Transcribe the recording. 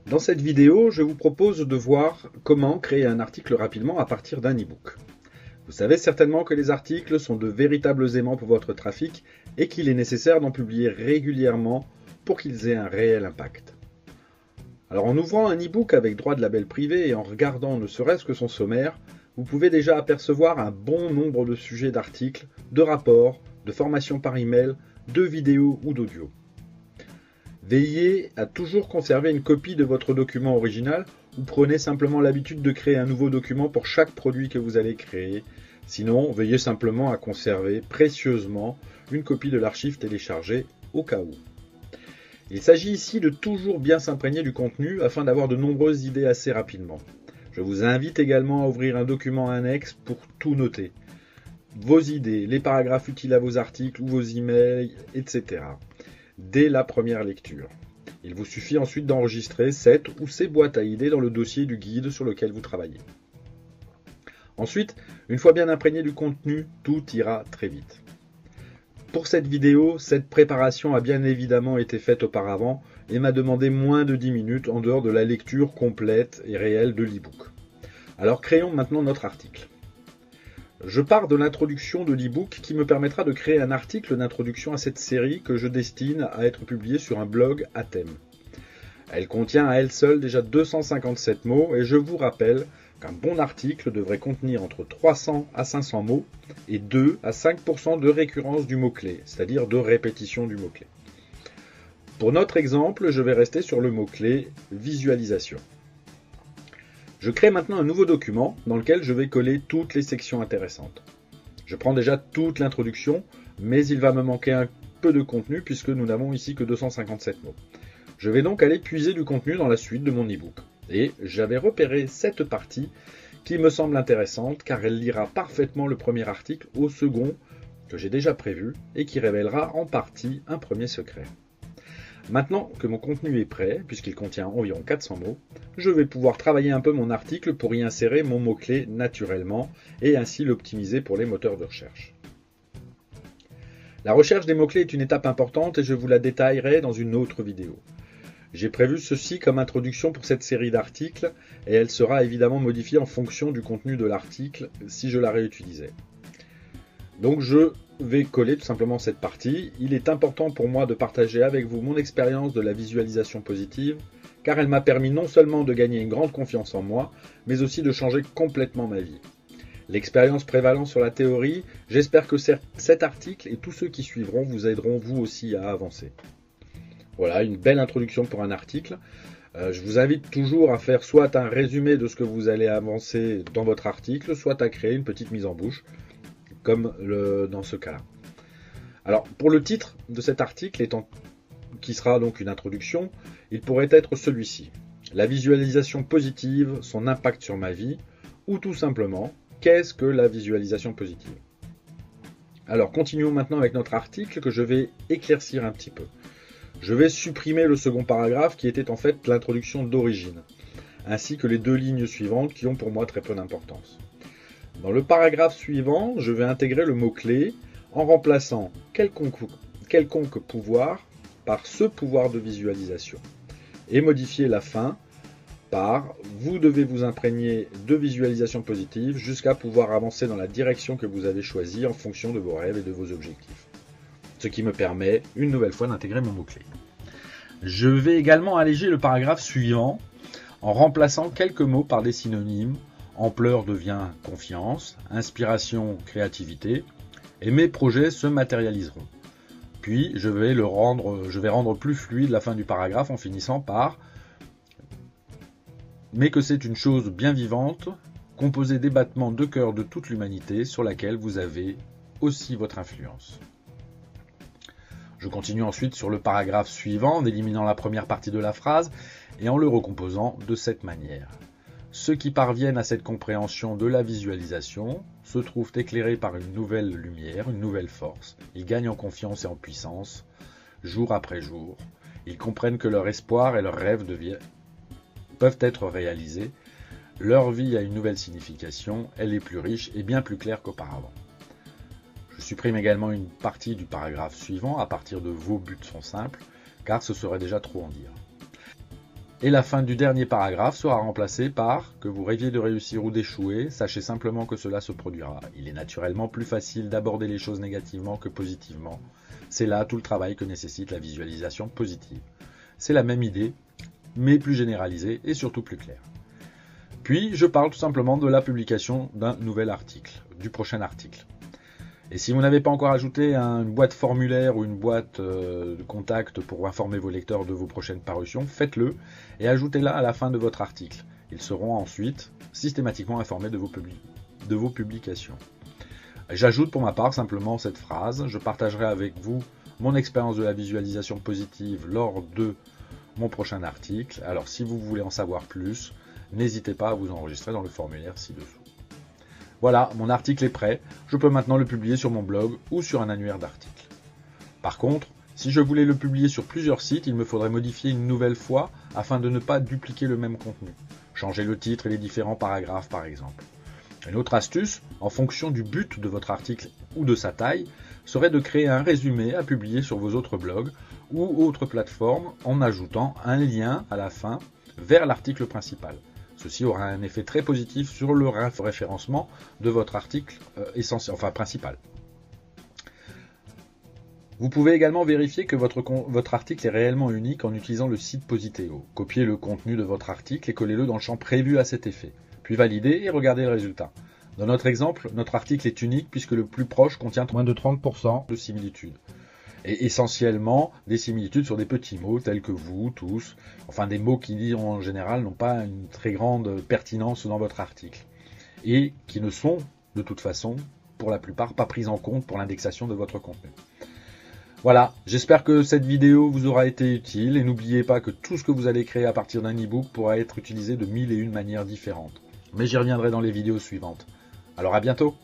Dans cette vidéo, je vous propose de voir comment créer un article rapidement à partir d'un e-book. Vous savez certainement que les articles sont de véritables aimants pour votre trafic et qu'il est nécessaire d'en publier régulièrement pour qu'ils aient un réel impact. Alors en ouvrant un e-book avec droit de label privé et en regardant ne serait-ce que son sommaire, vous pouvez déjà apercevoir un bon nombre de sujets d'articles, de rapports, de formations par email, de vidéos ou d'audio. Veillez à toujours conserver une copie de votre document original ou prenez simplement l'habitude de créer un nouveau document pour chaque produit que vous allez créer. Sinon, veillez simplement à conserver précieusement une copie de l'archive téléchargée au cas où. Il s'agit ici de toujours bien s'imprégner du contenu afin d'avoir de nombreuses idées assez rapidement. Je vous invite également à ouvrir un document annexe pour tout noter. Vos idées, les paragraphes utiles à vos articles ou vos emails, etc. Dès la première lecture. Il vous suffit ensuite d'enregistrer cette ou ces boîtes à idées dans le dossier du guide sur lequel vous travaillez. Ensuite, une fois bien imprégné du contenu, tout ira très vite. Pour cette vidéo, cette préparation a bien évidemment été faite auparavant et m'a demandé moins de 10 minutes en dehors de la lecture complète et réelle de l'e-book. Alors créons maintenant notre article. Je pars de l'introduction de l'e-book qui me permettra de créer un article d'introduction à cette série que je destine à être publiée sur un blog à thème. Elle contient à elle seule déjà 257 mots et je vous rappelle qu'un bon article devrait contenir entre 300 à 500 mots et 2 à 5% de récurrence du mot-clé, c'est-à-dire de répétition du mot-clé. Pour notre exemple, je vais rester sur le mot-clé visualisation. Je crée maintenant un nouveau document dans lequel je vais coller toutes les sections intéressantes. Je prends déjà toute l'introduction, mais il va me manquer un peu de contenu puisque nous n'avons ici que 257 mots. Je vais donc aller puiser du contenu dans la suite de mon e-book. Et j'avais repéré cette partie qui me semble intéressante car elle liera parfaitement le premier article au second que j'ai déjà prévu et qui révélera en partie un premier secret. Maintenant que mon contenu est prêt, puisqu'il contient environ 400 mots, je vais pouvoir travailler un peu mon article pour y insérer mon mot-clé naturellement et ainsi l'optimiser pour les moteurs de recherche. La recherche des mots-clés est une étape importante et je vous la détaillerai dans une autre vidéo. J'ai prévu ceci comme introduction pour cette série d'articles et elle sera évidemment modifiée en fonction du contenu de l'article si je la réutilisais. Donc je vais coller tout simplement cette partie. Il est important pour moi de partager avec vous mon expérience de la visualisation positive, car elle m'a permis non seulement de gagner une grande confiance en moi, mais aussi de changer complètement ma vie. L'expérience prévalant sur la théorie, j'espère que cet article et tous ceux qui suivront vous aideront vous aussi à avancer. Voilà, une belle introduction pour un article. Je vous invite toujours à faire soit un résumé de ce que vous allez avancer dans votre article, soit à créer une petite mise en bouche, comme dans ce cas-là. Alors, pour le titre de cet article, qui sera donc une introduction, il pourrait être celui-ci. La visualisation positive, son impact sur ma vie, ou tout simplement, qu'est-ce que la visualisation positive? Alors, continuons maintenant avec notre article que je vais éclaircir un petit peu. Je vais supprimer le second paragraphe qui était en fait l'introduction d'origine, ainsi que les deux lignes suivantes qui ont pour moi très peu d'importance. Dans le paragraphe suivant, je vais intégrer le mot-clé en remplaçant quelconque pouvoir par ce pouvoir de visualisation et modifier la fin par « vous devez vous imprégner de visualisation positive jusqu'à pouvoir avancer dans la direction que vous avez choisie en fonction de vos rêves et de vos objectifs ». Ce qui me permet une nouvelle fois d'intégrer mon mot-clé. Je vais également alléger le paragraphe suivant en remplaçant quelques mots par des synonymes. Ampleur devient confiance, inspiration, créativité, et mes projets se matérialiseront. Puis je vais rendre plus fluide la fin du paragraphe en finissant par « mais que c'est une chose bien vivante, composée des battements de cœur de toute l'humanité sur laquelle vous avez aussi votre influence ». Je continue ensuite sur le paragraphe suivant en éliminant la première partie de la phrase et en le recomposant de cette manière. Ceux qui parviennent à cette compréhension de la visualisation se trouvent éclairés par une nouvelle lumière, une nouvelle force. Ils gagnent en confiance et en puissance, jour après jour. Ils comprennent que leur espoir et leurs rêves peuvent être réalisés. Leur vie a une nouvelle signification, elle est plus riche et bien plus claire qu'auparavant. Je supprime également une partie du paragraphe suivant à partir de vos buts sont simples, car ce serait déjà trop en dire. Et la fin du dernier paragraphe sera remplacée par « Que vous rêviez de réussir ou d'échouer, sachez simplement que cela se produira. Il est naturellement plus facile d'aborder les choses négativement que positivement. C'est là tout le travail que nécessite la visualisation positive. » C'est la même idée, mais plus généralisée et surtout plus claire. Puis, je parle tout simplement de la publication d'un nouvel article, du prochain article. Et si vous n'avez pas encore ajouté une boîte formulaire ou une boîte de contact pour informer vos lecteurs de vos prochaines parutions, faites-le et ajoutez-la à la fin de votre article. Ils seront ensuite systématiquement informés de vos publications. J'ajoute pour ma part simplement cette phrase. Je partagerai avec vous mon expérience de la visualisation positive lors de mon prochain article. Alors si vous voulez en savoir plus, n'hésitez pas à vous enregistrer dans le formulaire ci-dessous. Voilà, mon article est prêt, je peux maintenant le publier sur mon blog ou sur un annuaire d'articles. Par contre, si je voulais le publier sur plusieurs sites, il me faudrait modifier une nouvelle fois afin de ne pas dupliquer le même contenu. Changer le titre et les différents paragraphes par exemple. Une autre astuce, en fonction du but de votre article ou de sa taille, serait de créer un résumé à publier sur vos autres blogs ou autres plateformes en ajoutant un lien à la fin vers l'article principal. Ceci aura un effet très positif sur le référencement de votre article principal. Vous pouvez également vérifier que votre article est réellement unique en utilisant le site Positeo. Copiez le contenu de votre article et collez-le dans le champ prévu à cet effet. Puis validez et regardez le résultat. Dans notre exemple, notre article est unique puisque le plus proche contient moins de 30% de similitudes. Et essentiellement des similitudes sur des petits mots tels que vous, tous, enfin des mots qui en général n'ont pas une très grande pertinence dans votre article et qui ne sont de toute façon pour la plupart pas pris en compte pour l'indexation de votre contenu. Voilà, j'espère que cette vidéo vous aura été utile et n'oubliez pas que tout ce que vous allez créer à partir d'un e-book pourra être utilisé de 1001 manières différentes. Mais j'y reviendrai dans les vidéos suivantes. Alors à bientôt!